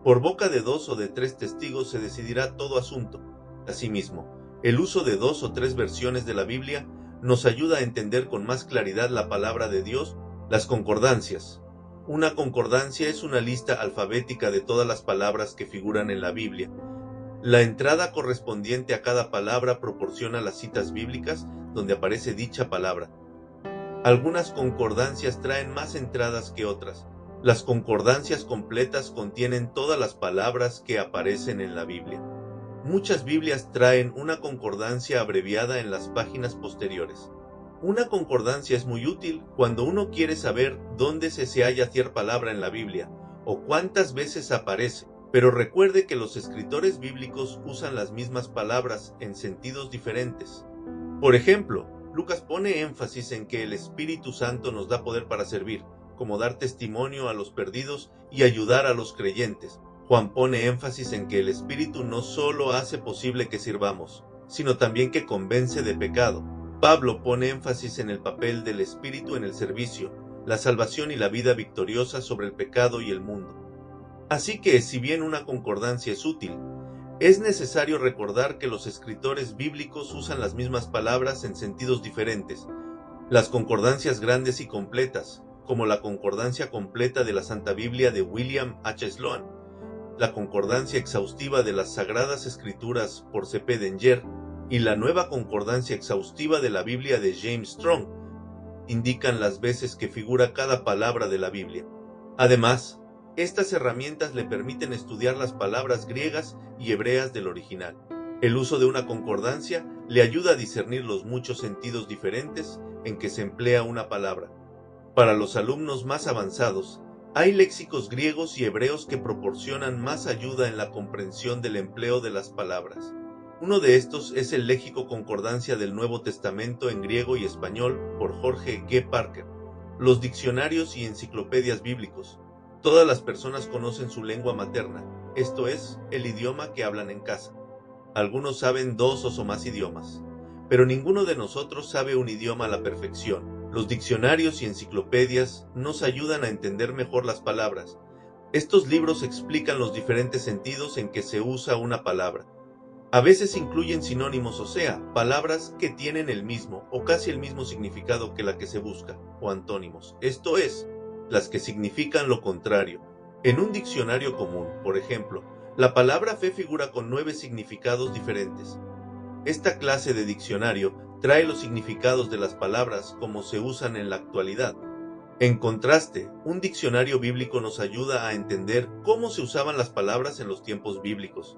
Por boca de 2 o de 3 testigos se decidirá todo asunto. Asimismo, el uso de 2 o 3 versiones de la Biblia nos ayuda a entender con más claridad la palabra de Dios. Las concordancias. Una concordancia es una lista alfabética de todas las palabras que figuran en la Biblia. La entrada correspondiente a cada palabra proporciona las citas bíblicas donde aparece dicha palabra. Algunas concordancias traen más entradas que otras. Las concordancias completas contienen todas las palabras que aparecen en la Biblia. Muchas Biblias traen una concordancia abreviada en las páginas posteriores. Una concordancia es muy útil cuando uno quiere saber dónde se halla cierta palabra en la Biblia o cuántas veces aparece. Pero recuerde que los escritores bíblicos usan las mismas palabras en sentidos diferentes. Por ejemplo, Lucas pone énfasis en que el Espíritu Santo nos da poder para servir, como dar testimonio a los perdidos y ayudar a los creyentes. Juan pone énfasis en que el Espíritu no solo hace posible que sirvamos, sino también que convence de pecado. Pablo pone énfasis en el papel del Espíritu en el servicio, la salvación y la vida victoriosa sobre el pecado y el mundo. Así que, si bien una concordancia es útil, es necesario recordar que los escritores bíblicos usan las mismas palabras en sentidos diferentes. Las concordancias grandes y completas, como la Concordancia Completa de la Santa Biblia de William H. Sloan, la Concordancia Exhaustiva de las Sagradas Escrituras por C.P. Denger y la Nueva Concordancia Exhaustiva de la Biblia de James Strong, indican las veces que figura cada palabra de la Biblia. Además, estas herramientas le permiten estudiar las palabras griegas y hebreas del original. El uso de una concordancia le ayuda a discernir los muchos sentidos diferentes en que se emplea una palabra. Para los alumnos más avanzados, hay léxicos griegos y hebreos que proporcionan más ayuda en la comprensión del empleo de las palabras. Uno de estos es el Léxico Concordancia del Nuevo Testamento en griego y español por Jorge G. Parker. Los diccionarios y enciclopedias bíblicos. Todas las personas conocen su lengua materna, esto es, el idioma que hablan en casa. Algunos saben 2 o más idiomas. pero ninguno de nosotros sabe un idioma a la perfección. Los diccionarios y enciclopedias nos ayudan a entender mejor las palabras. Estos libros explican los diferentes sentidos en que se usa una palabra. A veces incluyen sinónimos, o sea, palabras que tienen el mismo o casi el mismo significado que la que se busca, o antónimos, esto es, las que significan lo contrario. En un diccionario común, por ejemplo, la palabra fe figura con 9 significados diferentes. Esta clase de diccionario trae los significados de las palabras como se usan en la actualidad. En contraste, un diccionario bíblico nos ayuda a entender cómo se usaban las palabras en los tiempos bíblicos.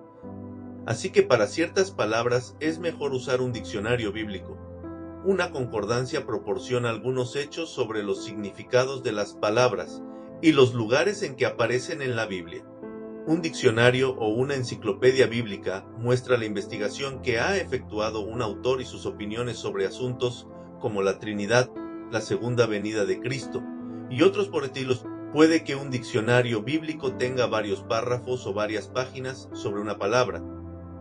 Así que para ciertas palabras es mejor usar un diccionario bíblico. Una concordancia proporciona algunos hechos sobre los significados de las palabras y los lugares en que aparecen en la Biblia. Un diccionario o una enciclopedia bíblica muestra la investigación que ha efectuado un autor y sus opiniones sobre asuntos como la Trinidad, la segunda venida de Cristo y otros por estilos. Puede que un diccionario bíblico tenga varios párrafos o varias páginas sobre una palabra.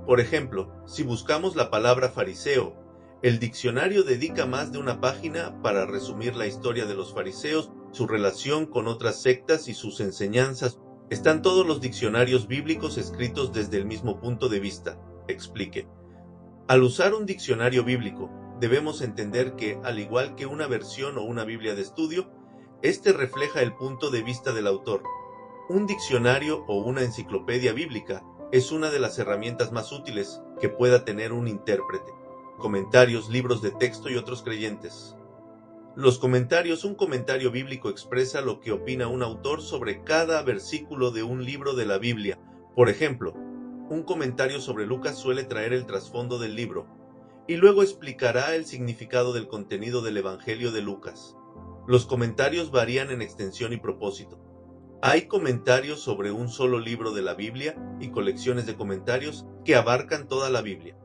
Por ejemplo, si buscamos la palabra fariseo, el diccionario dedica más de una página para resumir la historia de los fariseos, su relación con otras sectas y sus enseñanzas. Están todos los diccionarios bíblicos escritos desde el mismo punto de vista, explique. Al usar un diccionario bíblico, debemos entender que, al igual que una versión o una Biblia de estudio, este refleja el punto de vista del autor. Un diccionario o una enciclopedia bíblica es una de las herramientas más útiles que pueda tener un intérprete. Comentarios, libros de texto y otros creyentes. Los comentarios. Un comentario bíblico expresa lo que opina un autor sobre cada versículo de un libro de la Biblia. Por ejemplo, un comentario sobre Lucas suele traer el trasfondo del libro y luego explicará el significado del contenido del Evangelio de Lucas. Los comentarios varían en extensión y propósito. Hay comentarios sobre un solo libro de la Biblia y colecciones de comentarios que abarcan toda la Biblia.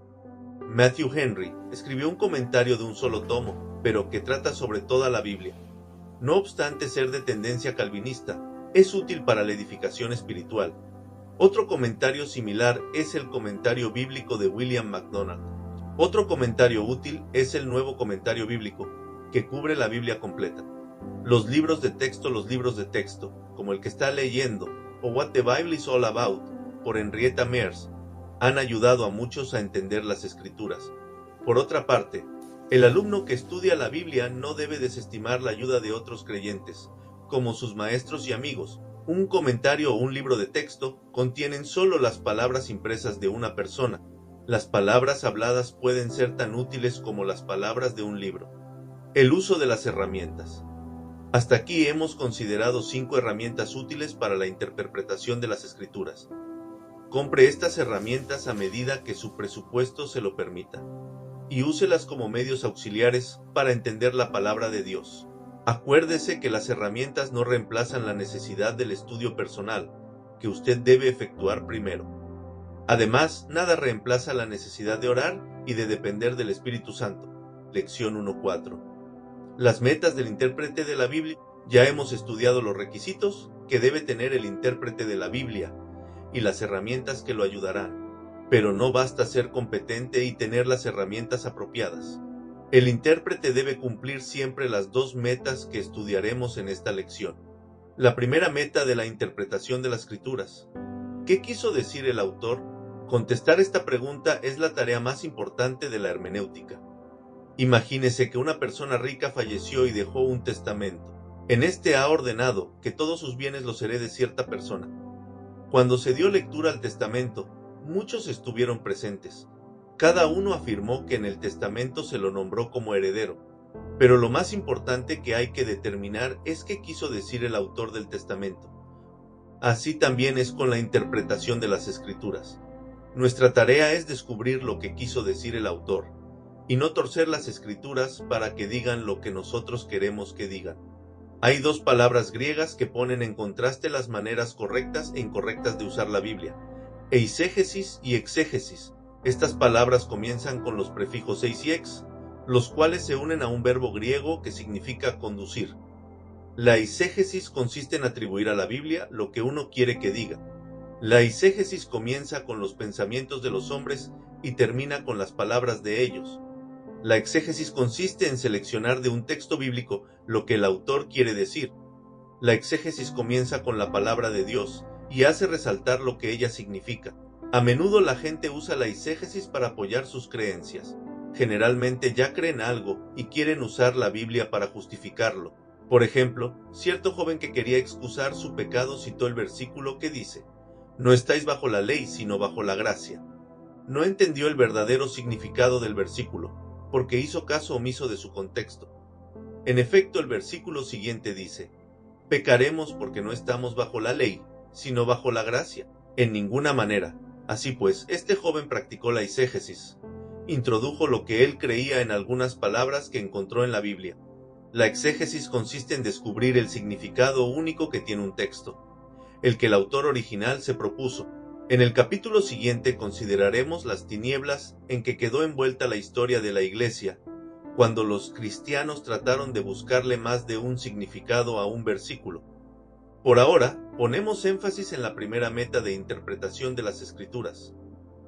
Matthew Henry escribió un comentario de un solo tomo, pero que trata sobre toda la Biblia. No obstante ser de tendencia calvinista, es útil para la edificación espiritual. Otro comentario similar es el comentario bíblico de William MacDonald. Otro comentario útil es el Nuevo Comentario Bíblico, que cubre la Biblia completa. Los libros de texto, como el que está leyendo, o What the Bible is All About, por Henrietta Mears, han ayudado a muchos a entender las Escrituras. Por otra parte, el alumno que estudia la Biblia no debe desestimar la ayuda de otros creyentes, como sus maestros y amigos. Un comentario o un libro de texto contienen solo las palabras impresas de una persona. Las palabras habladas pueden ser tan útiles como las palabras de un libro. El uso de las herramientas. Hasta aquí hemos considerado 5 herramientas útiles para la interpretación de las Escrituras. Compre estas herramientas a medida que su presupuesto se lo permita, y úselas como medios auxiliares para entender la palabra de Dios. Acuérdese que las herramientas no reemplazan la necesidad del estudio personal, que usted debe efectuar primero. Además, nada reemplaza la necesidad de orar y de depender del Espíritu Santo. Lección 1.4. Las metas del intérprete de la Biblia. Ya hemos estudiado los requisitos que debe tener el intérprete de la Biblia y las herramientas que lo ayudarán. Pero no basta ser competente y tener las herramientas apropiadas. El intérprete debe cumplir siempre las 2 metas que estudiaremos en esta lección. La primera meta de la interpretación de las Escrituras. ¿Qué quiso decir el autor? Contestar esta pregunta es la tarea más importante de la hermenéutica. Imagínese que una persona rica falleció y dejó un testamento. En este ha ordenado que todos sus bienes los herede cierta persona. Cuando se dio lectura al testamento, muchos estuvieron presentes. Cada uno afirmó que en el testamento se lo nombró como heredero. Pero lo más importante que hay que determinar es qué quiso decir el autor del testamento. Así también es con la interpretación de las Escrituras. Nuestra tarea es descubrir lo que quiso decir el autor, y no torcer las Escrituras para que digan lo que nosotros queremos que digan. Hay 2 palabras griegas que ponen en contraste las maneras correctas e incorrectas de usar la Biblia: eisegesis y exégesis. Estas palabras comienzan con los prefijos eis y ex, los cuales se unen a un verbo griego que significa conducir. La eisegesis consiste en atribuir a la Biblia lo que uno quiere que diga. La eisegesis comienza con los pensamientos de los hombres y termina con las palabras de ellos. La exégesis consiste en seleccionar de un texto bíblico lo que el autor quiere decir. La exégesis comienza con la palabra de Dios y hace resaltar lo que ella significa. A menudo la gente usa la exégesis para apoyar sus creencias. Generalmente ya creen algo y quieren usar la Biblia para justificarlo. Por ejemplo, cierto joven que quería excusar su pecado citó el versículo que dice: "No estáis bajo la ley, sino bajo la gracia". No entendió el verdadero significado del versículo, porque hizo caso omiso de su contexto. En efecto, el versículo siguiente dice: "Pecaremos porque no estamos bajo la ley, sino bajo la gracia". En ninguna manera. Así pues, este joven practicó la exégesis. Introdujo lo que él creía en algunas palabras que encontró en la Biblia. La exégesis consiste en descubrir el significado único que tiene un texto, el que el autor original se propuso. En el capítulo siguiente consideraremos las tinieblas en que quedó envuelta la historia de la Iglesia, cuando los cristianos trataron de buscarle más de un significado a un versículo. Por ahora, ponemos énfasis en la primera meta de interpretación de las Escrituras.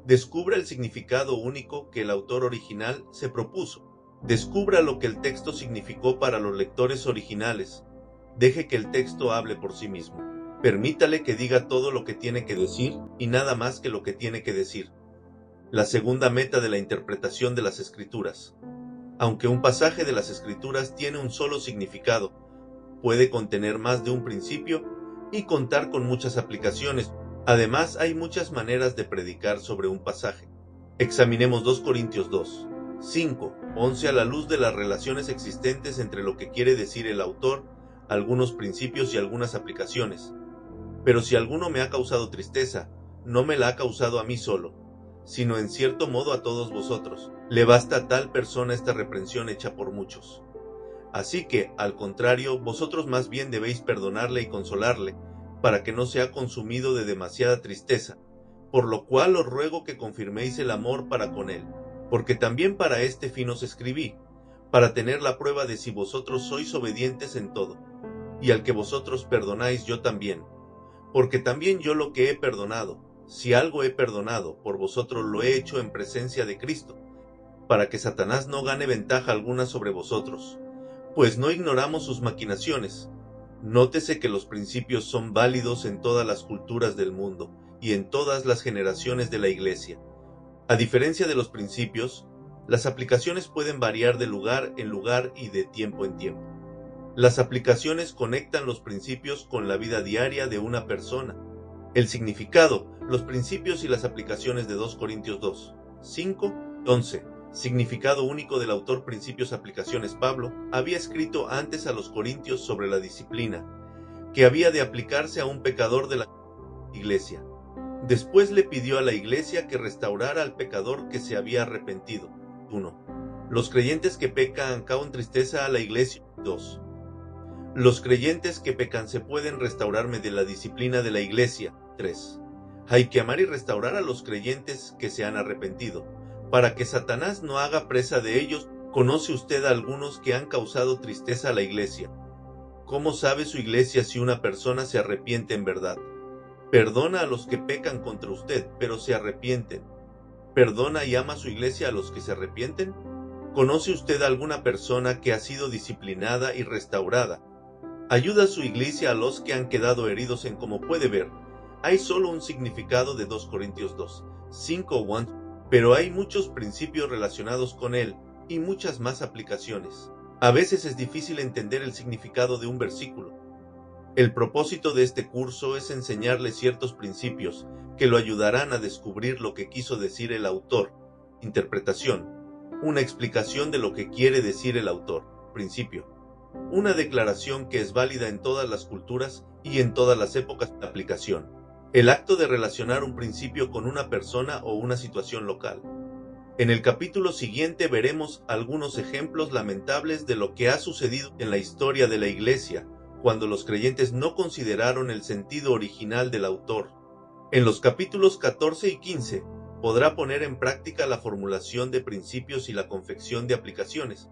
Descubra el significado único que el autor original se propuso. Descubra lo que el texto significó para los lectores originales. Deje que el texto hable por sí mismo. Permítale que diga todo lo que tiene que decir y nada más que lo que tiene que decir. La segunda meta de la interpretación de las Escrituras. Aunque un pasaje de las Escrituras tiene un solo significado, puede contener más de un principio y contar con muchas aplicaciones. Además, hay muchas maneras de predicar sobre un pasaje. Examinemos 2 Corintios 2, 5, 11 a la luz de las relaciones existentes entre lo que quiere decir el autor, algunos principios y algunas aplicaciones. Pero si alguno me ha causado tristeza, no me la ha causado a mí solo, sino en cierto modo a todos vosotros. Le basta a tal persona esta reprensión hecha por muchos. Así que, al contrario, vosotros más bien debéis perdonarle y consolarle, para que no sea consumido de demasiada tristeza, por lo cual os ruego que confirméis el amor para con él, porque también para este fin os escribí, para tener la prueba de si vosotros sois obedientes en todo, y al que vosotros perdonáis yo también, porque también yo lo que he perdonado, si algo he perdonado, por vosotros lo he hecho en presencia de Cristo, para que Satanás no gane ventaja alguna sobre vosotros, pues no ignoramos sus maquinaciones. Nótese que los principios son válidos en todas las culturas del mundo y en todas las generaciones de la Iglesia. A diferencia de los principios, las aplicaciones pueden variar de lugar en lugar y de tiempo en tiempo. Las aplicaciones conectan los principios con la vida diaria de una persona. El significado, los principios y las aplicaciones de 2 Corintios 2, 5, 11. Significado único del autor. Principios, aplicaciones. Pablo había escrito antes a los corintios sobre la disciplina que había de aplicarse a un pecador de la iglesia. Después le pidió a la iglesia que restaurara al pecador que se había arrepentido. 1. Los creyentes que pecan causan tristeza a la iglesia. 2. Los creyentes que pecan se pueden restaurarme de la disciplina de la iglesia. 3. Hay que amar y restaurar a los creyentes que se han arrepentido, para que Satanás no haga presa de ellos. ¿Conoce usted a algunos que han causado tristeza a la iglesia? ¿Cómo sabe su iglesia si una persona se arrepiente en verdad? Perdona a los que pecan contra usted, pero se arrepienten. ¿Perdona y ama a su iglesia a los que se arrepienten? ¿Conoce usted a alguna persona que ha sido disciplinada y restaurada? Ayuda a su iglesia a los que han quedado heridos en. Como puede ver, hay solo un significado de 2 Corintios 2, 5 o 1. Pero hay muchos principios relacionados con él y muchas más aplicaciones. A veces es difícil entender el significado de un versículo. El propósito de este curso es enseñarle ciertos principios que lo ayudarán a descubrir lo que quiso decir el autor. Interpretación. Una explicación de lo que quiere decir el autor. Principio. Una declaración que es válida en todas las culturas y en todas las épocas. Aplicación. El acto de relacionar un principio con una persona o una situación local. En el capítulo siguiente veremos algunos ejemplos lamentables de lo que ha sucedido en la historia de la Iglesia, cuando los creyentes no consideraron el sentido original del autor. En los capítulos 14 y 15 podrá poner en práctica la formulación de principios y la confección de aplicaciones.